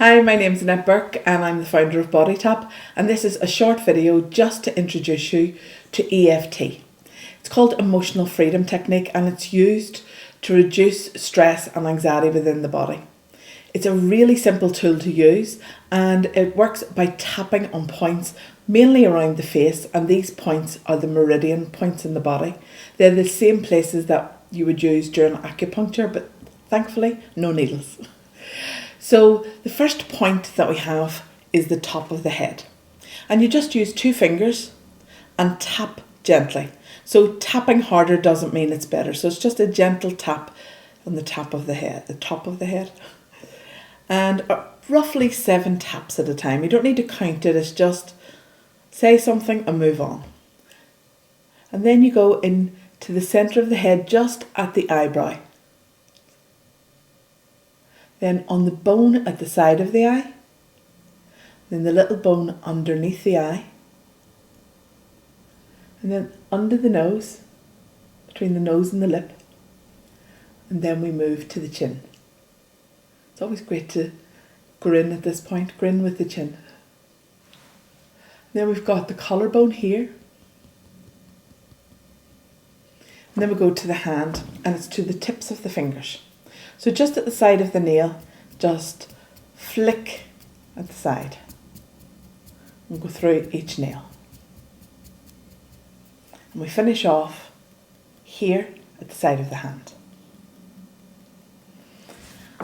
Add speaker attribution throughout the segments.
Speaker 1: Hi, my name's Annette Burke and I'm the founder of BodyTap, and this is a short video just to introduce you to EFT. It's called Emotional Freedom Technique and it's used to reduce stress and anxiety within the body. It's a really simple tool to use and it works by tapping on points mainly around the face, and these points are the meridian points in the body. They're the same places that you would use during acupuncture, but thankfully no needles. So the first point that we have is the top of the head, and you just use 2 fingers and tap gently. So tapping harder doesn't mean it's better, so it's just a gentle tap on the top of the head, and roughly 7 taps at a time. You don't need to count it, it's just say something and move on. And then you go into the centre of the head, just at the eyebrow. Then on the bone at the side of the eye, then the little bone underneath the eye, and then under the nose, between the nose and the lip, and then we move to the chin. It's always great to grin at this point, grin with the chin. Then we've got the collarbone here, and then we go to the hand, and it's to the tips of the fingers. So just at the side of the nail, just flick at the side and go through each nail. And we finish off here at the side of the hand.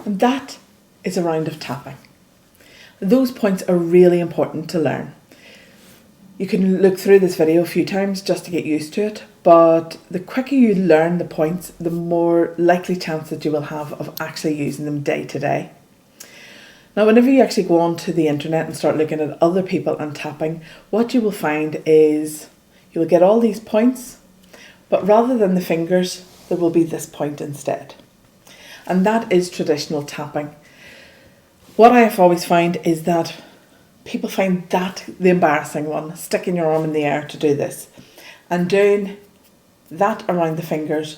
Speaker 1: And that is a round of tapping. Those points are really important to learn. You can look through this video a few times just to get used to it, but the quicker you learn the points, the more likely chance that you will have of actually using them day to day. Now, whenever you actually go onto the internet and start looking at other people and tapping, what you will find is you will get all these points, but rather than the fingers, there will be this point instead. And that is traditional tapping. What I have always found is that people find that the embarrassing one, sticking your arm in the air to do this. And doing that around the fingers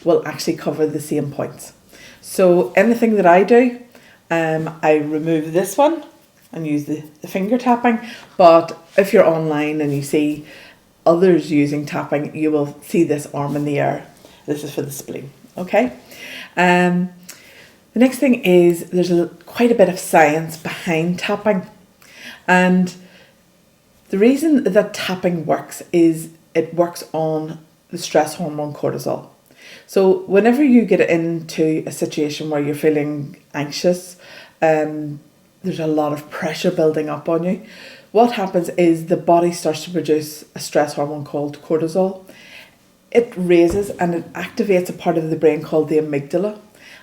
Speaker 1: will actually cover the same points. So anything that I do, I remove this one and use the finger tapping. But if you're online and you see others using tapping, you will see this arm in the air. This is for the spleen, okay? The next thing is there's quite a bit of science behind tapping. And the reason that tapping works is it works on the stress hormone cortisol. So whenever you get into a situation where you're feeling anxious, there's a lot of pressure building up on you, what happens is the body starts to produce a stress hormone called cortisol. It raises and it activates a part of the brain called the amygdala.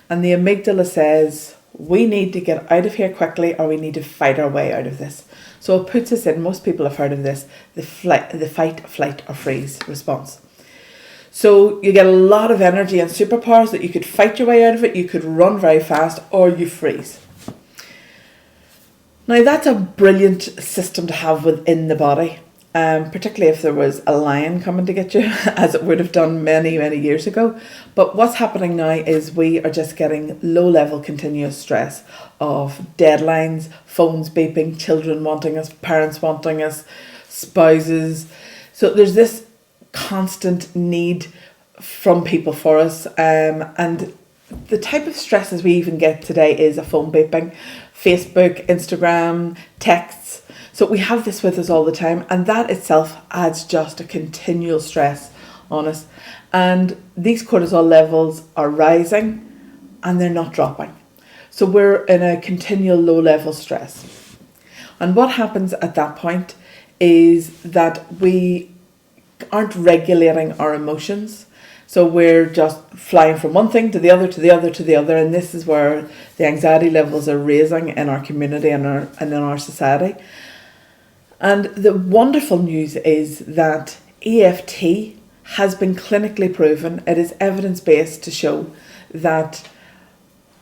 Speaker 1: And the amygdala says, we need to get out of here quickly or we need to fight our way out of this. So it puts us in, most people have heard of this, the fight, flight or freeze response. So you get a lot of energy and superpowers that you could fight your way out of it, you could run very fast, or you freeze. Now that's a brilliant system to have within the body, particularly if there was a lion coming to get you, as it would have done many, many years ago. But what's happening now is we are just getting low-level continuous stress of deadlines, phones beeping, children wanting us, parents wanting us, spouses. So there's this constant need from people for us, and the type of stresses we even get today is a phone beeping, Facebook, Instagram, texts. So we have this with us all the time, and that itself adds just a continual stress on us. And these cortisol levels are rising and they're not dropping. So we're in a continual low level stress. And what happens at that point is that we aren't regulating our emotions. So we're just flying from one thing to the other, to the other, to the other. And this is where the anxiety levels are raising in our community and in our society. And the wonderful news is that EFT has been clinically proven. It is evidence-based to show that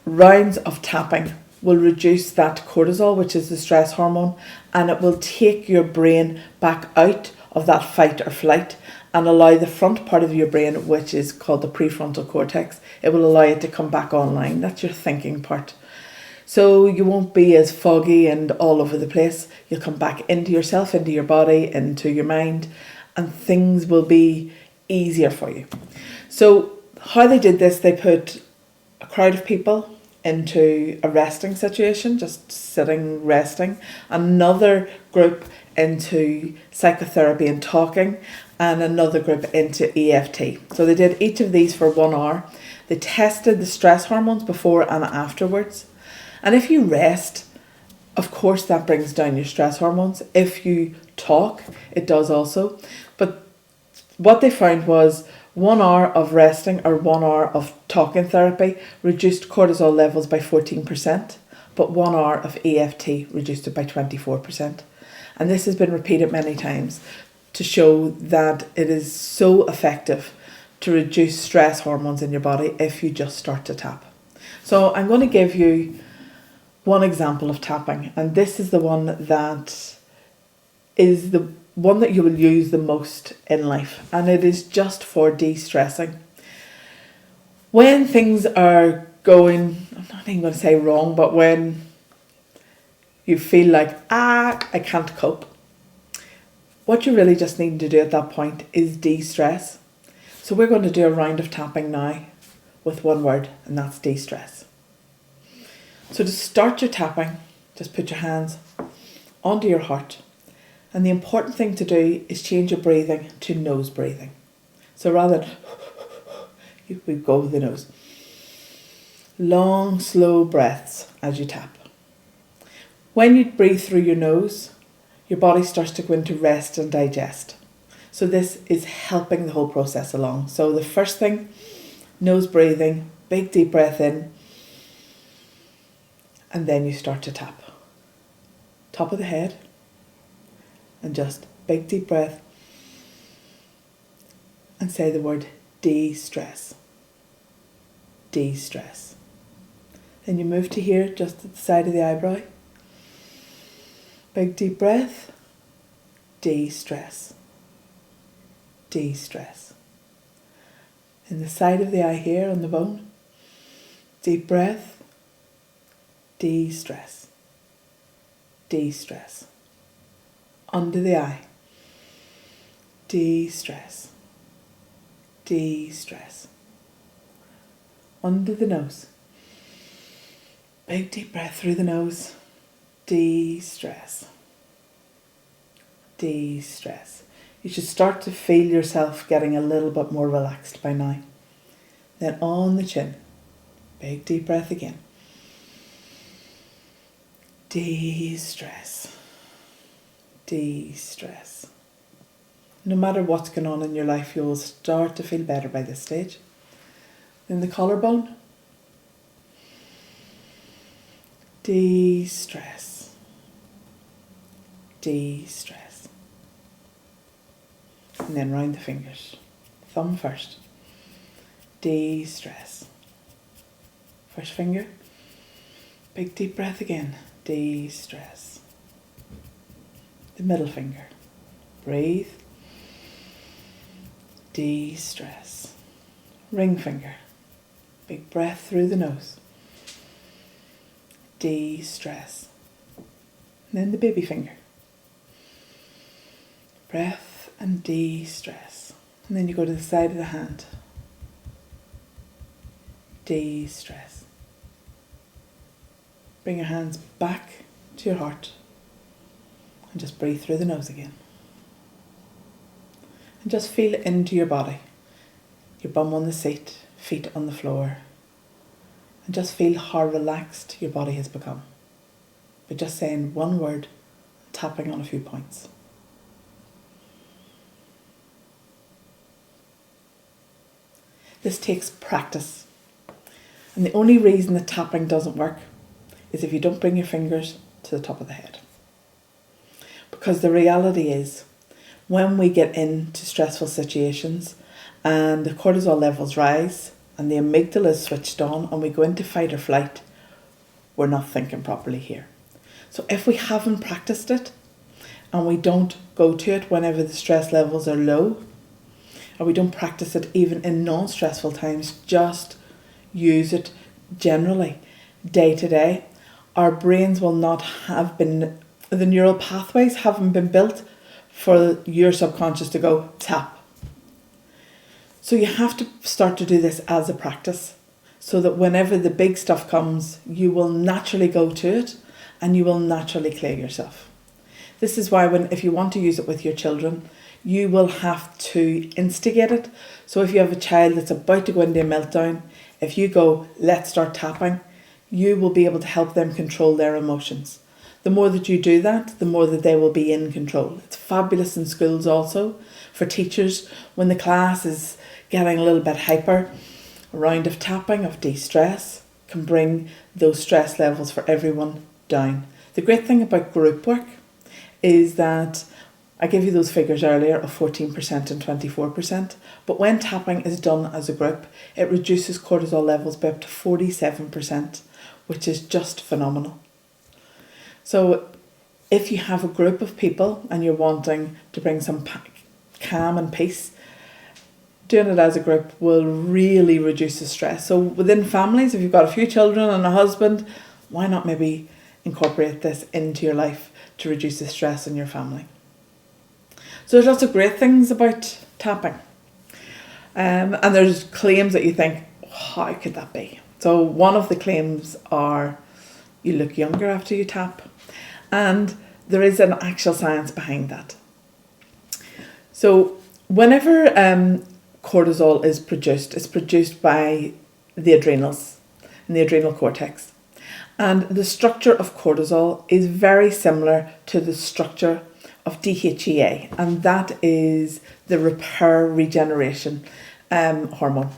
Speaker 1: rounds of tapping will reduce that cortisol, which is the stress hormone, and it will take your brain back out of that fight or flight and allow the front part of your brain, which is called the prefrontal cortex, it will allow it to come back online. That's your thinking part. So you won't be as foggy and all over the place. You'll come back into yourself, into your body, into your mind, and things will be easier for you. So how they did this, they put a crowd of people into a resting situation, just sitting, resting. Another group into psychotherapy and talking, and another group into EFT. So they did each of these for 1 hour. They tested the stress hormones before and afterwards. And if you rest, of course that brings down your stress hormones. If you talk, it does also. But what they found was 1 hour of resting or 1 hour of talking therapy reduced cortisol levels by 14%, but 1 hour of EFT reduced it by 24%. And this has been repeated many times to show that it is so effective to reduce stress hormones in your body if you just start to tap. So I'm going to give you one example of tapping, and this is the one that is the one that you will use the most in life, and it is just for de-stressing. When things are going, I'm not even going to say wrong, but when you feel like, I can't cope, what you really just need to do at that point is de-stress. So we're going to do a round of tapping now with one word, and that's de-stress. So to start your tapping, just put your hands onto your heart. And the important thing to do is change your breathing to nose breathing. So rather than we go with the nose. Long, slow breaths as you tap. When you breathe through your nose, your body starts to go into rest and digest. So this is helping the whole process along. So the first thing, nose breathing, big deep breath in, and then you start to tap. Top of the head, and just big deep breath, and say the word de-stress. De-stress. Then you move to here, just at the side of the eyebrow. Big deep breath, de-stress. De-stress. In the side of the eye here on the bone, deep breath, de-stress. De-stress. Under the eye, de-stress. De-stress. Under the nose, big deep breath through the nose, de-stress. De-stress. You should start to feel yourself getting a little bit more relaxed by now. Then on the chin, big deep breath again. De-stress. De-stress. No matter what's going on in your life, you'll start to feel better by this stage. Then the collarbone. De-stress. De-stress. And then round the fingers. Thumb first. De-stress. First finger. Big deep breath again. De-stress. The middle finger. Breathe. De-stress. Ring finger. Big breath through the nose. De-stress. And then the baby finger. Breath and de-stress. And then you go to the side of the hand. De-stress. Bring your hands back to your heart. And just breathe through the nose again. And just feel into your body. Your bum on the seat, feet on the floor. And just feel how relaxed your body has become. By just saying one word, tapping on a few points. This takes practice. And the only reason the tapping doesn't work is if you don't bring your fingers to the top of the head. Because the reality is, when we get into stressful situations and the cortisol levels rise and the amygdala is switched on and we go into fight or flight, we're not thinking properly here. So if we haven't practiced it and we don't go to it whenever the stress levels are low, or we don't practice it even in non-stressful times, just use it generally, day to day, our brains will not have been, the neural pathways haven't been built for your subconscious to go tap. So you have to start to do this as a practice, so that whenever the big stuff comes, you will naturally go to it and you will naturally clear yourself. This is why if you want to use it with your children, you will have to instigate it. So if you have a child that's about to go into a meltdown, if you go, let's start tapping, you will be able to help them control their emotions. The more that you do that, the more that they will be in control. It's fabulous in schools also for teachers when the class is getting a little bit hyper. A round of tapping, of de-stress, can bring those stress levels for everyone down. The great thing about group work is that I gave you those figures earlier of 14% and 24%, but when tapping is done as a group, it reduces cortisol levels by up to 47%, which is just phenomenal. So if you have a group of people and you're wanting to bring some calm and peace, doing it as a group will really reduce the stress. So within families, if you've got a few children and a husband, why not maybe incorporate this into your life to reduce the stress in your family? So there's lots of great things about tapping. And there's claims that you think, how could that be? So one of the claims are you look younger after you tap. And there is an actual science behind that. So whenever cortisol is produced, it's produced by the adrenals and the adrenal cortex. And the structure of cortisol is very similar to the structure of DHEA, and that is the repair regeneration hormone.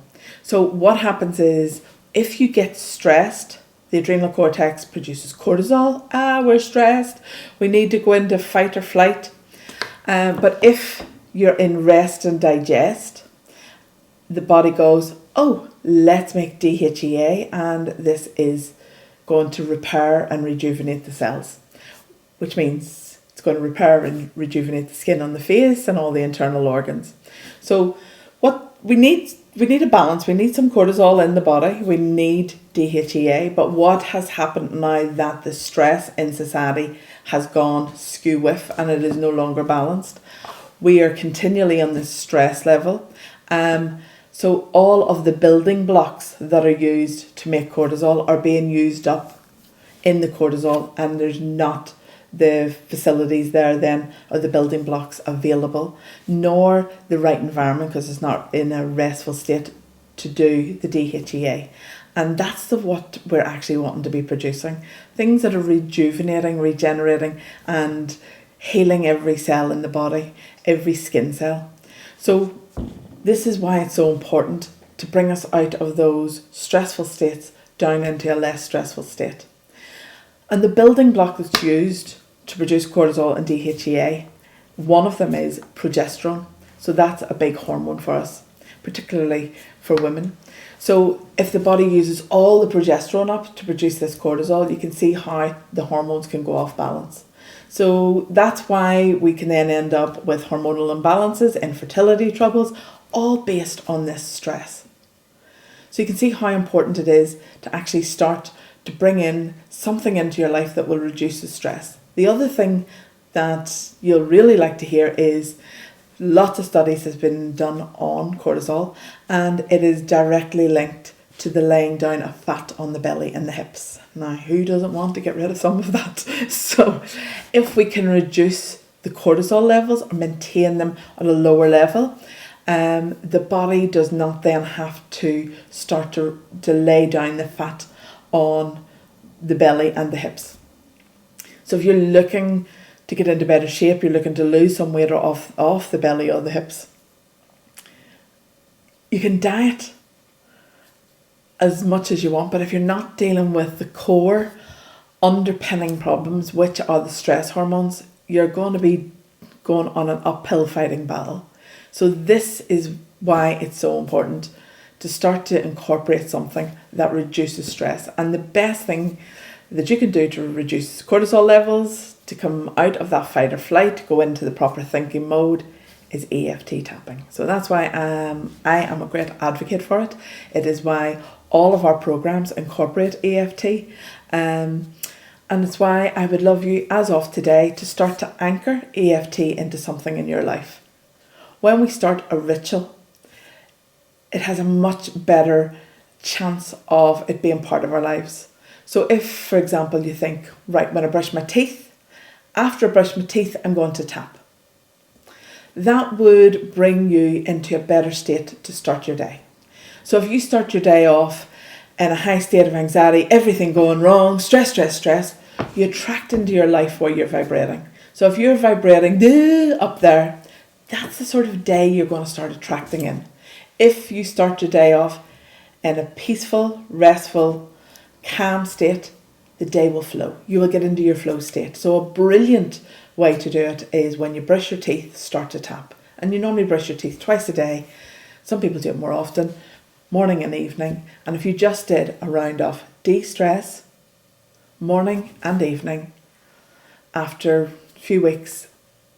Speaker 1: So what happens is if you get stressed, the adrenal cortex produces cortisol. We're stressed. We need to go into fight or flight. But if you're in rest and digest, the body goes, oh, let's make DHEA, and this is going to repair and rejuvenate the cells, which means it's going to repair and rejuvenate the skin on the face and all the internal organs. So what we need a balance. We need some cortisol in the body. We need DHEA. But what has happened now that the stress in society has gone skew with and it is no longer balanced? We are continually on this stress level. So all of the building blocks that are used to make cortisol are being used up in the cortisol, and there's not the facilities there then, or the building blocks available, nor the right environment, because it's not in a restful state to do the DHEA. And that's what we're actually wanting to be producing. Things that are rejuvenating, regenerating and healing every cell in the body, every skin cell. So this is why it's so important to bring us out of those stressful states down into a less stressful state. And the building block that's used to produce cortisol and DHEA, one of them is progesterone. So that's a big hormone for us, particularly for women. So if the body uses all the progesterone up to produce this cortisol, you can see how the hormones can go off balance. So that's why we can then end up with hormonal imbalances, infertility troubles, all based on this stress. So you can see how important it is to actually start to bring in something into your life that will reduce the stress. The other thing that you'll really like to hear is lots of studies has been done on cortisol, and it is directly linked to the laying down of fat on the belly and the hips. Now, who doesn't want to get rid of some of that? So if we can reduce the cortisol levels or maintain them at a lower level, the body does not then have to start to lay down the fat on the belly and the hips. So if you're looking to get into better shape, you're looking to lose some weight off the belly or the hips, you can diet as much as you want, but if you're not dealing with the core underpinning problems, which are the stress hormones, you're going to be going on an uphill fighting battle. So this is why it's so important to start to incorporate something that reduces stress. And the best thing that you can do to reduce cortisol levels, to come out of that fight or flight, go into the proper thinking mode, is EFT tapping. So that's why I am a great advocate for it. It is why all of our programs incorporate EFT. And And it's why I would love you, as of today, to start to anchor EFT into something in your life. When we start a ritual, it has a much better chance of it being part of our lives. So if, for example, you think, right, when I brush my teeth, after I brush my teeth, I'm going to tap. That would bring you into a better state to start your day. So if you start your day off in a high state of anxiety, everything going wrong, stress, you attract into your life where you're vibrating. So if you're vibrating up there, that's the sort of day you're going to start attracting in. If you start your day off in a peaceful, restful, calm state, the day will flow. You will get into your flow state. So a brilliant way to do it is when you brush your teeth, start to tap. And you normally brush your teeth twice a day. Some people do it more often, morning and evening. And if you just did a round of de-stress, morning and evening, after a few weeks,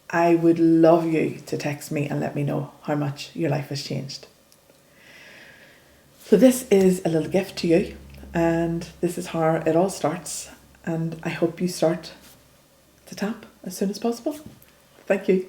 Speaker 1: I would love you to text me and let me know how much your life has changed. So this is a little gift to you, and this is how it all starts, and I hope you start to tap as soon as possible. Thank you.